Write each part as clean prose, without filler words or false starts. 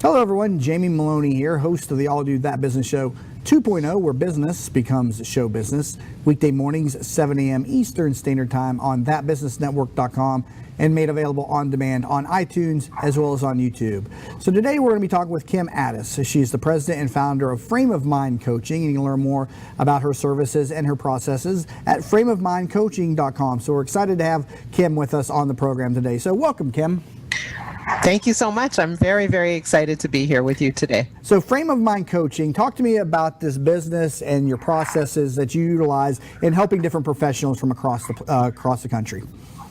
Hello everyone, Jamie Meloni here, host of the All Do That Business Show 2.0, where business becomes show business. Weekday mornings, 7 a.m. Eastern Standard Time on thatbusinessnetwork.com and made available on demand on iTunes as well as on YouTube. So today we're going to be talking with Kim Addis. She's the president and founder of Frame of Mind Coaching, and you can learn more about her services and her processes at frameofmindcoaching.com. So we're excited to have Kim with us on the program today. So welcome, Kim. Thank you so much. I'm very, very excited to be here with you today. So Frame of Mind Coaching, talk to me about this business and your processes that you utilize in helping different professionals from across the country.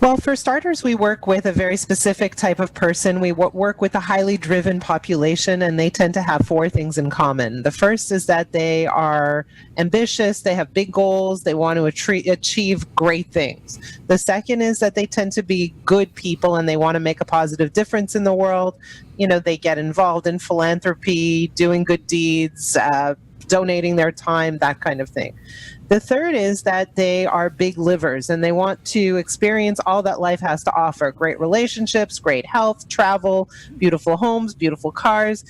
Well, for starters, we work with a very specific type of person. We work with a highly driven population, and they tend to have four things in common. The first is that they are ambitious, they have big goals, they want to achieve great things. The second is that they tend to be good people and they want to make a positive difference in the world. You know, they get involved in philanthropy, doing good deeds, donating their time, that kind of thing. The third is that they are big livers and they want to experience all that life has to offer. Great relationships, great health, travel, beautiful homes, beautiful cars.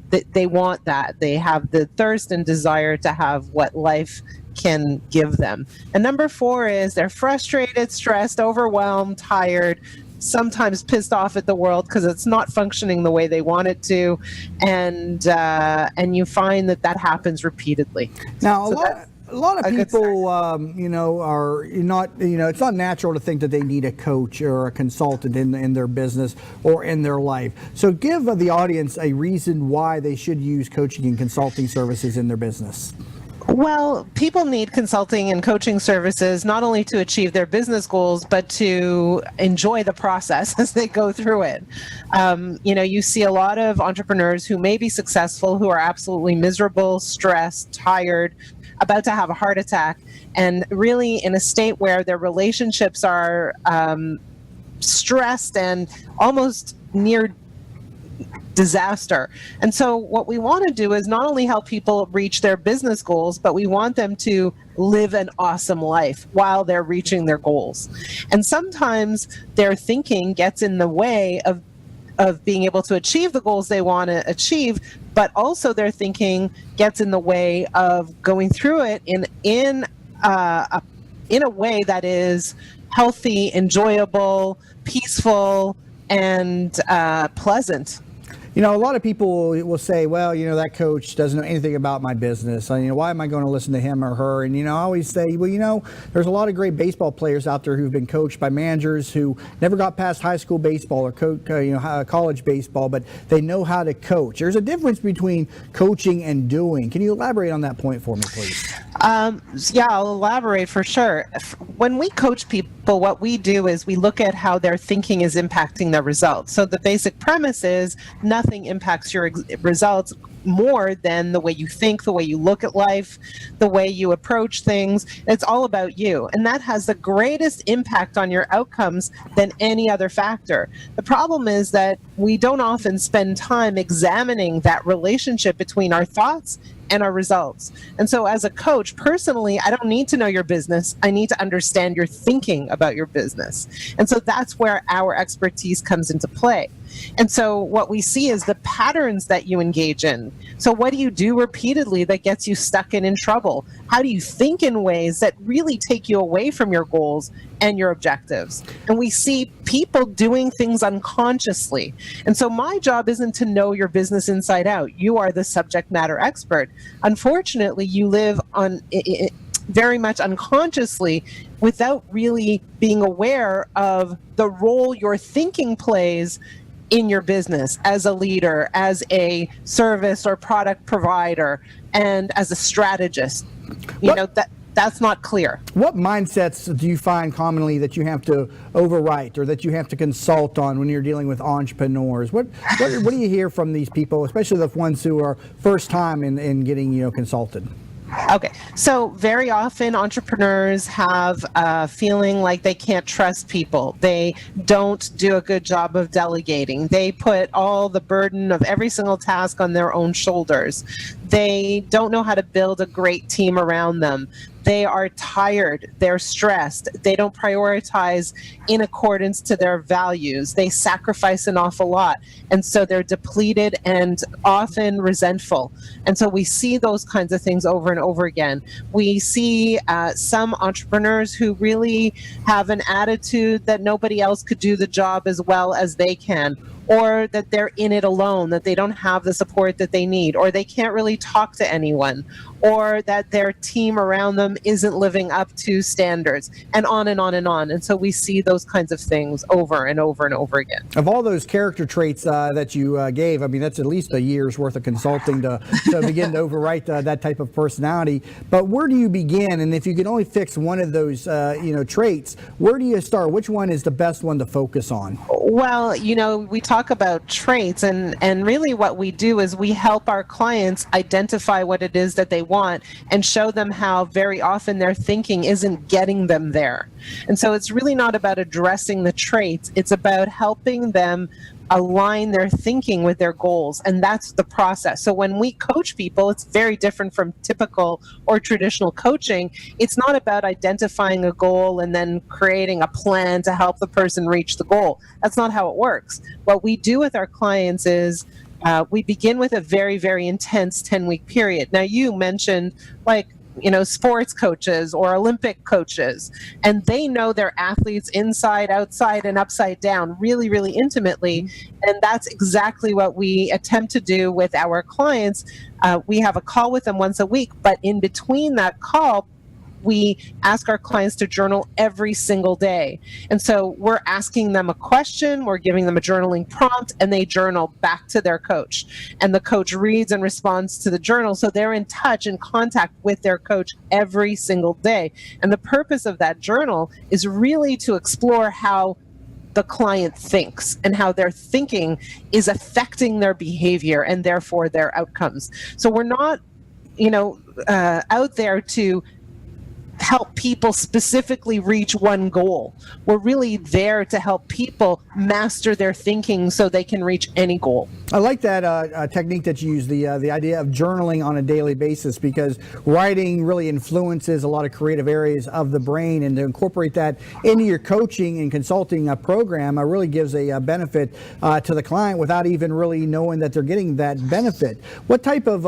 They want that. They have the thirst and desire to have what life can give them. And number four is they're frustrated, stressed, overwhelmed, tired, sometimes pissed off at the world because it's not functioning the way they want it to. And you find that happens repeatedly. Now, a lot of people, are not, it's not natural to think that they need a coach or a consultant in their business or in their life. So give the audience a reason why they should use coaching and consulting services in their business. Well, people need consulting and coaching services not only to achieve their business goals, but to enjoy the process as they go through it. You see a lot of entrepreneurs who may be successful, who are absolutely miserable, stressed, tired, about to have a heart attack, and really in a state where their relationships are stressed and almost near disaster. And so what we want to do is not only help people reach their business goals, but we want them to live an awesome life while they're reaching their goals. And sometimes their thinking gets in the way of being able to achieve the goals they want to achieve, but also their thinking gets in the way of going through it in a way that is healthy, enjoyable, peaceful, and pleasant. A lot of people will say, well, that coach doesn't know anything about my business. Why am I going to listen to him or her? And, I always say, well, there's a lot of great baseball players out there who've been coached by managers who never got past high school baseball or college baseball, but they know how to coach. There's a difference between coaching and doing. Can you elaborate on that point for me, please? Yeah, I'll elaborate for sure. When we coach people, what we do is we look at how their thinking is impacting their results. So the basic premise is nothing impacts your results more than the way you think, the way you look at life, the way you approach things. It's all about you. And that has the greatest impact on your outcomes than any other factor. The problem is that we don't often spend time examining that relationship between our thoughts and our results. And so as a coach, personally, I don't need to know your business. I need to understand your thinking about your business. And so that's where our expertise comes into play. And so what we see is the patterns that you engage in. So what do you do repeatedly that gets you stuck and in trouble? How do you think in ways that really take you away from your goals and your objectives? And we see people doing things unconsciously. And so my job isn't to know your business inside out. You are the subject matter expert. Unfortunately, you live on very much unconsciously without really being aware of the role your thinking plays in your business as a leader, as a service or product provider, and as a strategist. That's not clear. What mindsets do you find commonly that you have to overwrite or that you have to consult on when you're dealing with entrepreneurs? What do you hear from these people, especially the ones who are first time in getting consulted? Okay, so very often entrepreneurs have a feeling like they can't trust people. They don't do a good job of delegating. They put all the burden of every single task on their own shoulders. They don't know how to build a great team around them. They are tired. They're stressed. They don't prioritize in accordance to their values. They sacrifice an awful lot. And so they're depleted and often resentful. And so we see those kinds of things over and over again. We see some entrepreneurs who really have an attitude that nobody else could do the job as well as they can, or that they're in it alone, that they don't have the support that they need, or they can't really talk to anyone, or that their team around them isn't living up to standards, and on and on and on. And so we see those kinds of things over and over and over again. Of all those character traits that you gave, I mean, that's at least a year's worth of consulting to begin to overwrite that type of personality. But where do you begin? And if you can only fix one of those, traits, where do you start? Which one is the best one to focus on? Well, we talk about traits, and really what we do is we help our clients identify what it is that they want and show them how very often their thinking isn't getting them there. And so it's really not about addressing the traits, it's about helping them align their thinking with their goals, and that's the process. So when we coach people, it's very different from typical or traditional coaching. It's not about identifying a goal and then creating a plan to help the person reach the goal. That's not how it works. What we do with our clients is we begin with a very, very intense 10-week period. Now, you mentioned sports coaches or Olympic coaches, and they know their athletes inside, outside, and upside down really, really intimately. And that's exactly what we attempt to do with our clients. We have a call with them once a week, but in between that call, we ask our clients to journal every single day. And so we're asking them a question, we're giving them a journaling prompt, and they journal back to their coach. And the coach reads and responds to the journal. So they're in touch and contact with their coach every single day. And the purpose of that journal is really to explore how the client thinks and how their thinking is affecting their behavior and therefore their outcomes. So we're not, out there to help people specifically reach one goal. We're really there to help people master their thinking so they can reach any goal. I like that technique that you use, the idea of journaling on a daily basis, because writing really influences a lot of creative areas of the brain, and to incorporate that into your coaching and consulting program really gives a benefit to the client without even really knowing that they're getting that benefit. What type of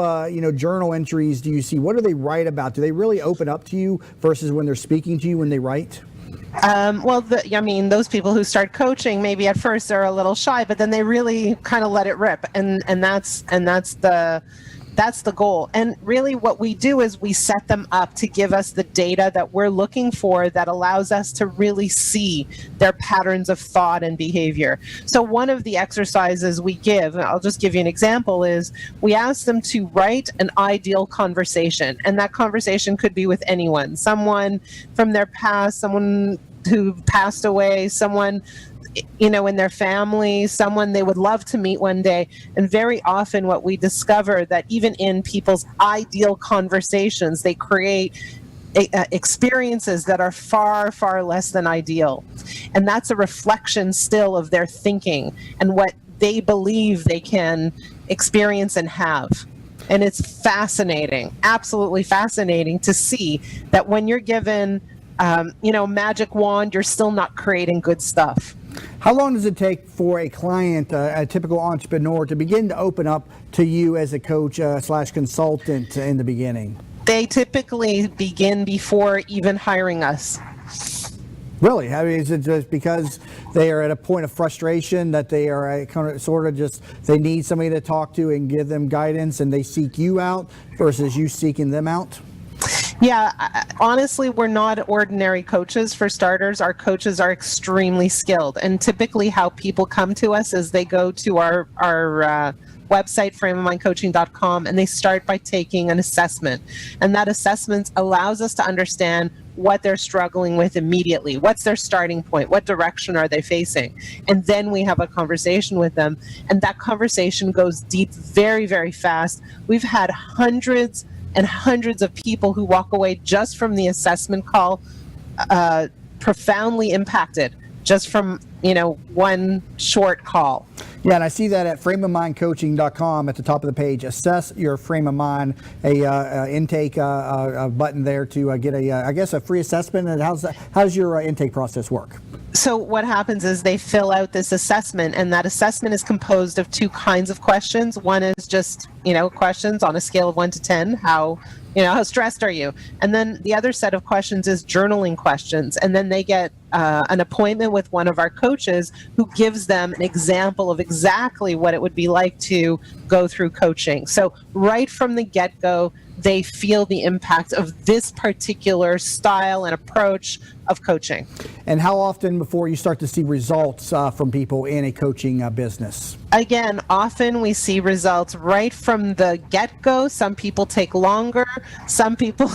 journal entries do you see? What do they write about? Do they really open up to you versus when they're speaking to you when they write? Those people who start coaching, maybe at first they're a little shy, but then they really kind of let it rip, and that's the goal. And really what we do is we set them up to give us the data that we're looking for that allows us to really see their patterns of thought and behavior. So one of the exercises we give, and I'll just give you an example, is we ask them to write an ideal conversation. And that conversation could be with anyone, someone from their past, someone who passed away, someone in their family, someone they would love to meet one day. And very often what we discover that even in people's ideal conversations, they create experiences that are far, far less than ideal. And that's a reflection still of their thinking and what they believe they can experience and have. And it's fascinating, absolutely fascinating to see that when you're given, magic wand, you're still not creating good stuff. How long does it take for a client, a typical entrepreneur, to begin to open up to you as a coach / consultant in the beginning? They typically begin before even hiring us. Really? I mean, is it just because they are at a point of frustration that they are they need somebody to talk to and give them guidance, and they seek you out versus you seeking them out? Yeah, honestly, we're not ordinary coaches. For starters, our coaches are extremely skilled. And typically how people come to us is they go to our website, frameofmindcoaching.com, and they start by taking an assessment. And that assessment allows us to understand what they're struggling with immediately. What's their starting point? What direction are they facing? And then we have a conversation with them. And that conversation goes deep very, very fast. We've had hundreds and hundreds of people who walk away just from the assessment call profoundly impacted, just from, one short call. Yeah, and I see that at frameofmindcoaching.com at the top of the page. Assess your frame of mind, a intake button there to get a free assessment. And how's your intake process work? So what happens is they fill out this assessment, and that assessment is composed of two kinds of questions. One is just, questions on a scale of 1 to 10. How stressed are you? And then the other set of questions is journaling questions. And then they get an appointment with one of our coaches who gives them an example of exactly what it would be like to go through coaching. So right from the get-go, they feel the impact of this particular style and approach of coaching. And how often before you start to see results from people in a coaching business? Again, often we see results right from the get-go. Some people take longer. Some people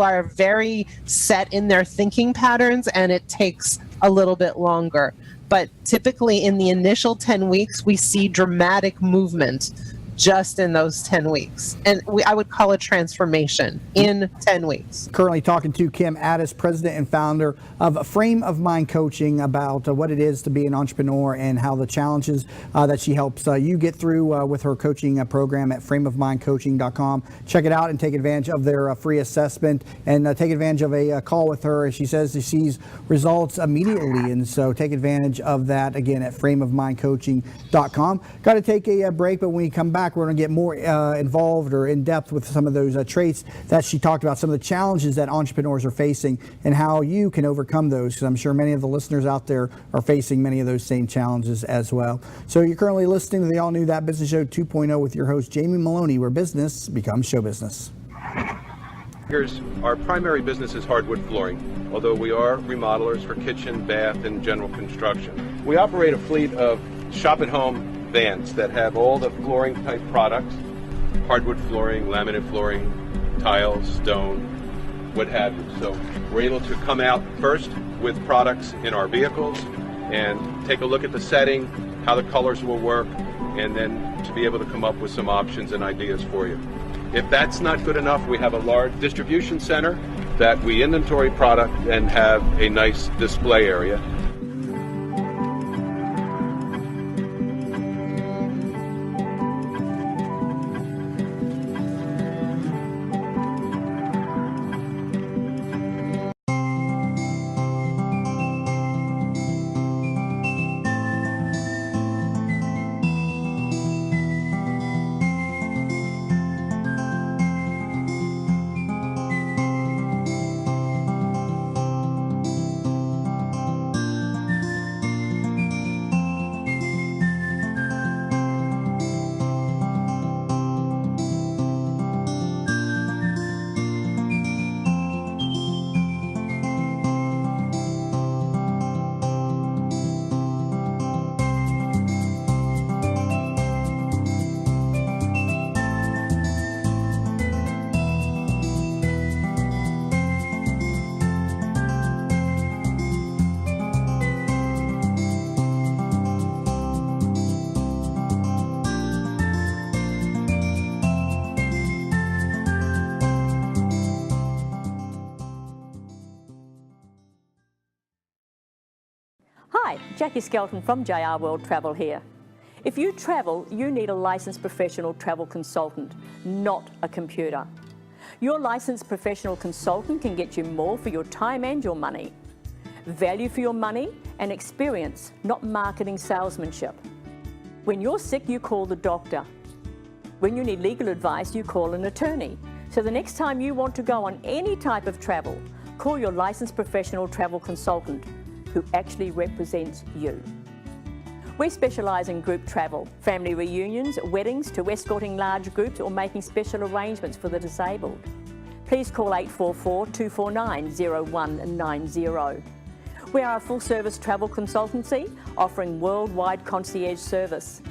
are very set in their thinking patterns, and it takes a little bit longer. But typically in the initial 10 weeks, we see dramatic movement just in those 10 weeks. And I would call it transformation in 10 weeks. Currently talking to Kim Addis, president and founder of Frame of Mind Coaching, about what it is to be an entrepreneur and how the challenges that she helps you get through with her coaching program at frameofmindcoaching.com. Check it out and take advantage of their free assessment, and take advantage of a call with her. She says she sees results immediately, and so take advantage of that again at frameofmindcoaching.com. Got to take a break, but when we come back, we're going to get more involved or in depth with some of those traits that she talked about, some of the challenges that entrepreneurs are facing and how you can overcome those, because I'm sure many of the listeners out there are facing many of those same challenges as well. So you're currently listening to the all new That Business Show 2.0 with your host, Jamie Meloni, where business becomes show business. Our primary business is hardwood flooring, although we are remodelers for kitchen, bath, and general construction. We operate a fleet of shop-at-home vans that have all the flooring type products: hardwood flooring, laminate flooring, tiles, stone, what have you. So we're able to come out first with products in our vehicles and take a look at the setting, how the colors will work, and then to be able to come up with some options and ideas for you. If that's not good enough, we have a large distribution center that we inventory product and have a nice display area. Hi, Jackie Skelton from JR World Travel here. If you travel, you need a licensed professional travel consultant, not a computer. Your licensed professional consultant can get you more for your time and your money. Value for your money and experience, not marketing salesmanship. When you're sick, you call the doctor. When you need legal advice, you call an attorney. So the next time you want to go on any type of travel, call your licensed professional travel consultant who actually represents you. We specialise in group travel, family reunions, weddings, to escorting large groups or making special arrangements for the disabled. Please call 844-249-0190. We are a full-service travel consultancy offering worldwide concierge service.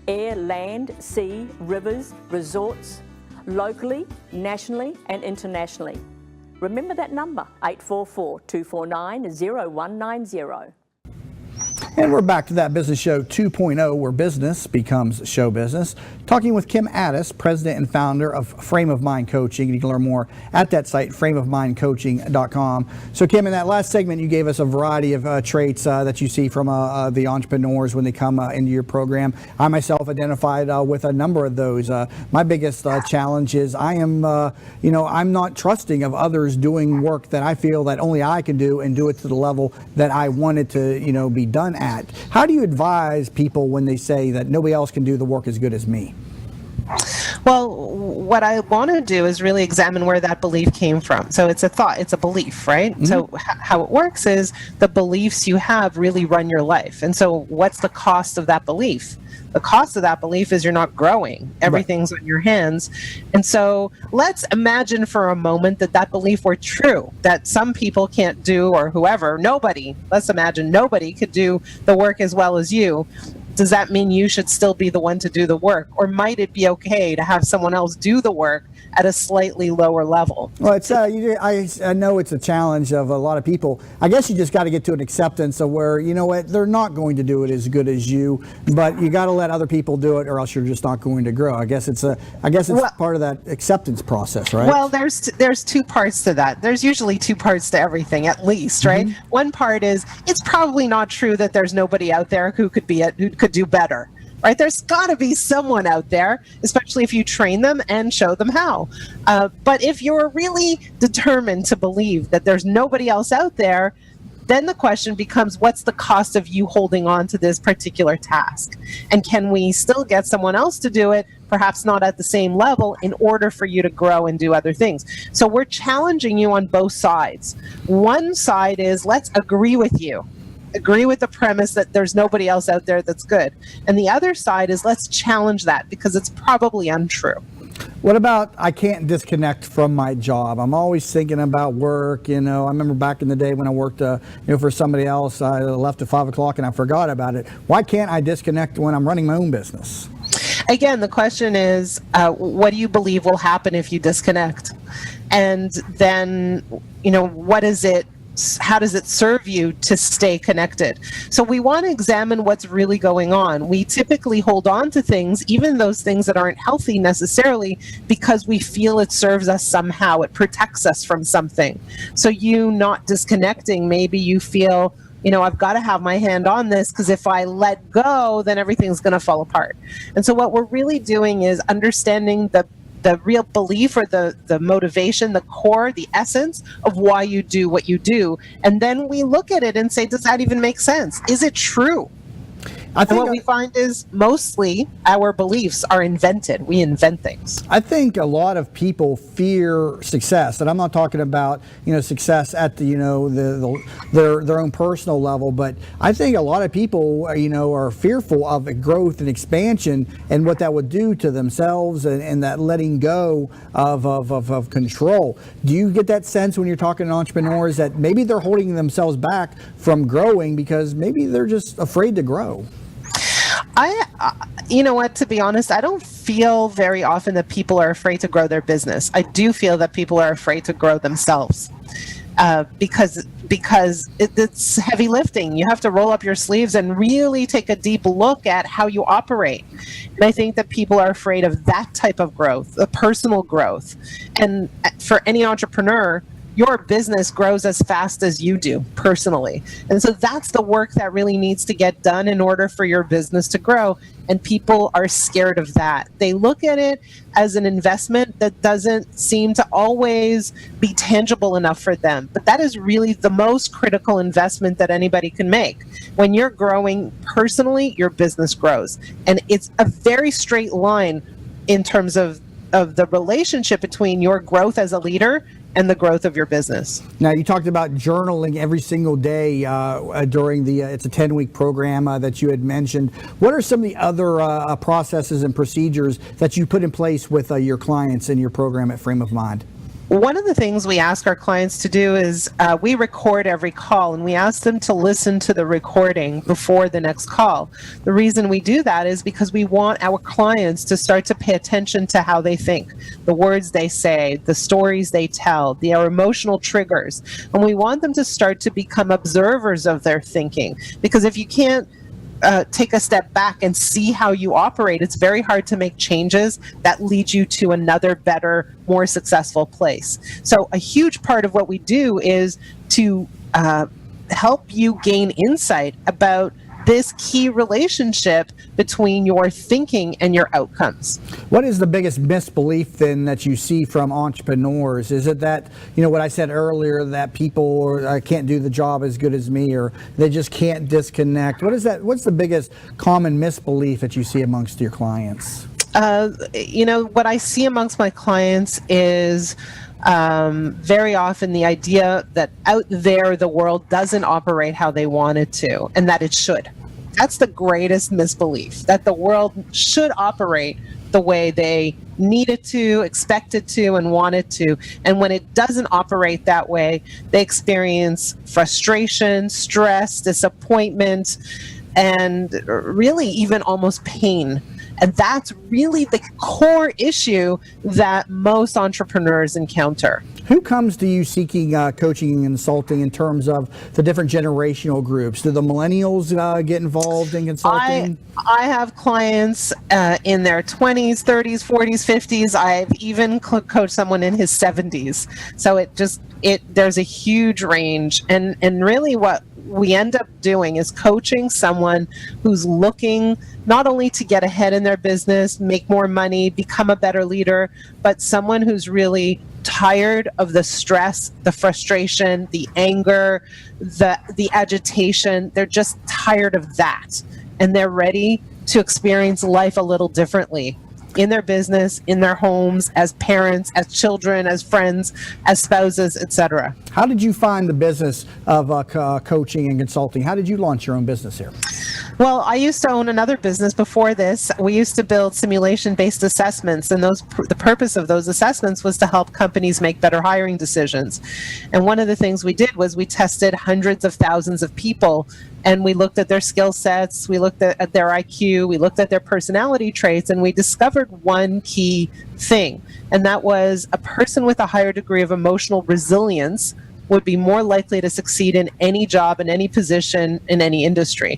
Air, land, sea, rivers, resorts, locally, nationally and internationally. Remember that number, 844-249-0190. And we're back to That Business Show 2.0, where business becomes show business. Talking with Kim Addis, president and founder of Frame of Mind Coaching. You can learn more at that site, frameofmindcoaching.com. So, Kim, in that last segment, you gave us a variety of traits that you see from the entrepreneurs when they come into your program. I myself identified with a number of those. My biggest challenge is I'm not trusting of others doing work that I feel that only I can do and do it to the level that I want it to, be done at. How do you advise people when they say that nobody else can do the work as good as me? Well, what I want to do is really examine where that belief came from. So it's a thought, it's a belief, right? Mm-hmm. So how it works is the beliefs you have really run your life. And so what's the cost of that belief? The cost of that belief is you're not growing. Everything's on your hands. And so let's imagine for a moment that belief were true, that some people can't do, or whoever, let's imagine nobody could do the work as well as you. Does that mean you should still be the one to do the work? Or might it be okay to have someone else do the work at a slightly lower level? Well, it's I know it's a challenge of a lot of people. I guess you just got to get to an acceptance of where, you know what, they're not going to do it as good as you, but you got to let other people do it or else you're just not going to grow. I guess it's part of that acceptance process, right? Well, there's two parts to that. There's usually two parts to everything, at least, right? Mm-hmm. One part is it's probably not true that there's nobody out there who could do better, right? There's got to be someone out there, especially if you train them and show them how. But if you're really determined to believe that there's nobody else out there, then the question becomes, what's the cost of you holding on to this particular task? And can we still get someone else to do it, perhaps not at the same level, in order for you to grow and do other things? So we're challenging you on both sides. One side is, let's agree with you. Agree with the premise that there's nobody else out there that's good. And the other side is, let's challenge that because it's probably untrue. What about I can't disconnect from my job? I'm always thinking about work. I remember back in the day when I worked for somebody else, I left at 5 o'clock and I forgot about it. Why can't I disconnect when I'm running my own business? Again, the question is, what do you believe will happen if you disconnect? And then, what is it? How does it serve you to stay connected? So we want to examine what's really going on. We typically hold on to things, even those things that aren't healthy necessarily, because we feel it serves us somehow. It protects us from something. So you not disconnecting, maybe you feel, I've got to have my hand on this because if I let go, then everything's going to fall apart. And so what we're really doing is understanding the real belief or the motivation, the core, the essence of why you do what you do. And then we look at it and say, does that even make sense? Is it true? I think what we find is mostly our beliefs are invented. We invent things. I think a lot of people fear success, and I'm not talking about success at the their own personal level, but I think a lot of people are fearful of growth and expansion and what that would do to themselves and that letting go of control. Do you get that sense when you're talking to entrepreneurs that maybe they're holding themselves back from growing because maybe they're just afraid to grow? To be honest, I don't feel very often that people are afraid to grow their business. I do feel that people are afraid to grow themselves because it's heavy lifting. You have to roll up your sleeves and really take a deep look at how you operate. And I think that people are afraid of that type of growth, the personal growth. And for any entrepreneur, your business grows as fast as you do personally. And so that's the work that really needs to get done in order for your business to grow. And people are scared of that. They look at it as an investment that doesn't seem to always be tangible enough for them. But that is really the most critical investment that anybody can make. When you're growing personally, your business grows. And it's a very straight line in terms of the relationship between your growth as a leader and the growth of your business. Now, you talked about journaling every single day during it's a 10-week program that you had mentioned. What are some of the other processes and procedures that you put in place with your clients in your program at Frame of Mind? One of the things we ask our clients to do is we record every call, and we ask them to listen to the recording before the next call. The reason we do that is because we want our clients to start to pay attention to how they think, the words they say, the stories they tell, their emotional triggers. And we want them to start to become observers of their thinking. Because if you can't take a step back and see how you operate, it's very hard to make changes that lead you to another better, more successful place. So a huge part of what we do is to help you gain insight about this key relationship between your thinking and your outcomes. What is the biggest misbelief then that you see from entrepreneurs? Is it that, what I said earlier, that people can't do the job as good as me, or they just can't disconnect? What is that? What's the biggest common misbelief that you see amongst your clients? What I see amongst my clients is very often the idea that out there the world doesn't operate how they want it to, and that it should. That's the greatest misbelief, that the world should operate the way they need it to, expect it to, and want it to. And when it doesn't operate that way, they experience frustration, stress, disappointment, and really even almost pain. And that's really the core issue that most entrepreneurs encounter. Who comes to you seeking coaching and consulting in terms of the different generational groups? Do the millennials get involved in consulting? I have clients in their 20s, 30s, 40s, 50s. I've even coached someone in his 70s. So there's a huge range. And really what we end up doing is coaching someone who's looking not only to get ahead in their business, make more money, become a better leader, but someone who's really tired of the stress, the frustration, the anger, the agitation. They're just tired of that. And they're ready to experience life a little differently in their business, in their homes, as parents, as children, as friends, as spouses, etc. How did you find the business of coaching and consulting? How did you launch your own business here? Well, I used to own another business before this. We used to build simulation-based assessments, and the purpose of those assessments was to help companies make better hiring decisions. And one of the things we did was we tested hundreds of thousands of people, and we looked at their skill sets, we looked at their IQ, we looked at their personality traits, and we discovered one key thing, and that was a person with a higher degree of emotional resilience would be more likely to succeed in any job, in any position, in any industry.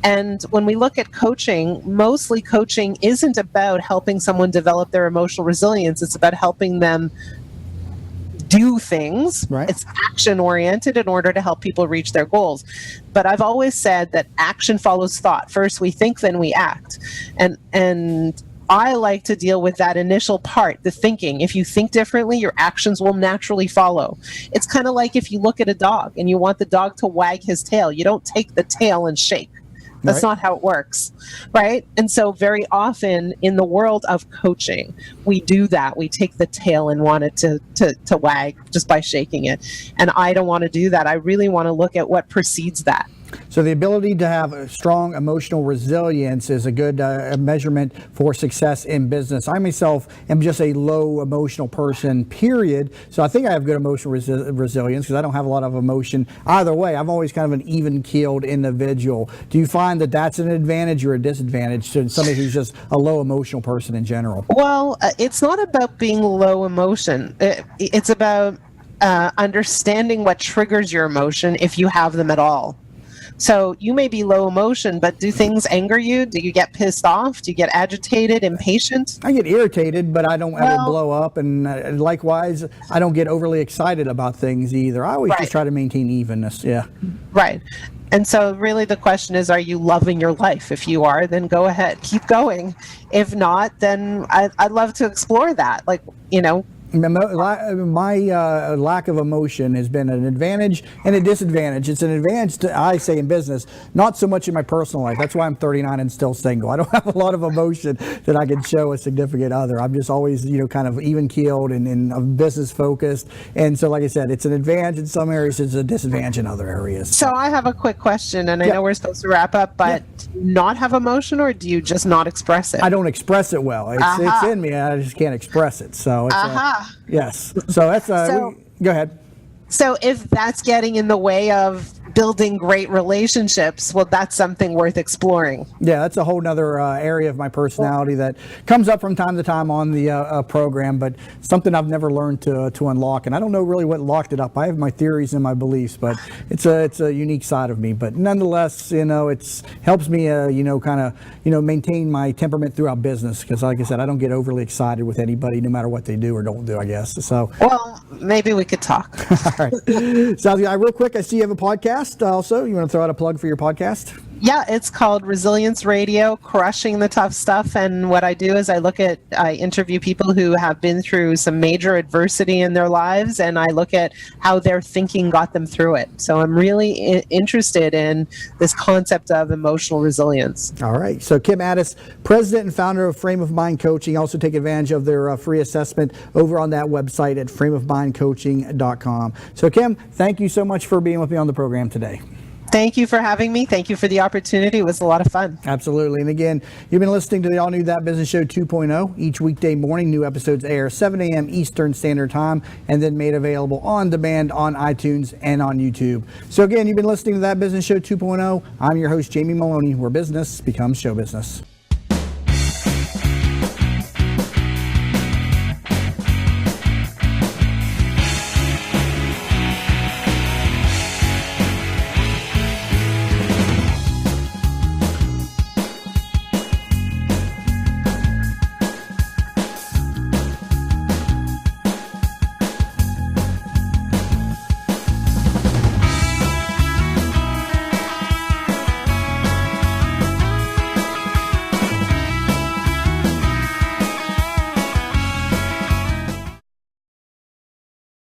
And when we look at coaching, mostly coaching isn't about helping someone develop their emotional resilience. It's about helping them do things. Right. It's action oriented in order to help people reach their goals. But I've always said that action follows thought. First we think, then we act. And I like to deal with that initial part, the thinking. If you think differently, your actions will naturally follow. It's kind of like if you look at a dog and you want the dog to wag his tail. You don't take the tail and shake. That's not how it works, right? And so very often in the world of coaching, we do that. We take the tail and want it to wag just by shaking it. And I don't want to do that. I really want to look at what precedes that. So the ability to have a strong emotional resilience is a good measurement for success in business. I myself am just a low emotional person, period. So I think I have good emotional resilience because I don't have a lot of emotion. Either way, I'm always kind of an even-keeled individual. Do you find that that's an advantage or a disadvantage to somebody who's just a low emotional person in general? Well, it's not about being low emotion. It's about understanding what triggers your emotion if you have them at all. So you may be low emotion, but do things anger you? Do you get pissed off? Do you get agitated, impatient? I get irritated, but I don't ever blow up. And likewise, I don't get overly excited about things either. I always just try to maintain evenness. Yeah. Right. And so really the question is, are you loving your life? If you are, then go ahead, keep going. If not, then I'd love to explore that. My lack of emotion has been an advantage and a disadvantage. It's an advantage, I say, in business, not so much in my personal life. That's why I'm 39 and still single. I don't have a lot of emotion that I can show a significant other. I'm just always, kind of even-keeled and business focused. And so, like I said, it's an advantage in some areas, it's a disadvantage in other areas. So I have a quick question, and I know we're supposed to wrap up, but do you not have emotion, or do you just not express it? I don't express it well. It's in me, and I just can't express it. So it's Yes. So that's go ahead. So if that's getting in the way of building great relationships, well, that's something worth exploring. Yeah, that's a whole nother area of my personality that comes up from time to time on the program, but something I've never learned to unlock. And I don't know really what locked it up. I have my theories and my beliefs, but it's a unique side of me. But nonetheless, it's helps me, maintain my temperament throughout business. Because like I said, I don't get overly excited with anybody, no matter what they do or don't do, I guess. So, well, maybe we could talk. all right. Sounds good. Real quick, I see you have a podcast also. You want to throw out a plug for your podcast? Yeah, it's called Resilience Radio, Crushing the Tough Stuff. And what I do is I interview people who have been through some major adversity in their lives, and I look at how their thinking got them through it. So I'm really interested in this concept of emotional resilience. All right. So Kim Addis, president and founder of Frame of Mind Coaching. Also take advantage of their free assessment over on that website at frameofmindcoaching.com. So Kim, thank you so much for being with me on the program today. Thank you for having me. Thank you for the opportunity. It was a lot of fun. Absolutely. And again, you've been listening to the all-new That Business Show 2.0. Each weekday morning, new episodes air 7 a.m. Eastern Standard Time and then made available on demand on iTunes and on YouTube. So again, you've been listening to That Business Show 2.0. I'm your host, Jamie Meloni, where business becomes show business.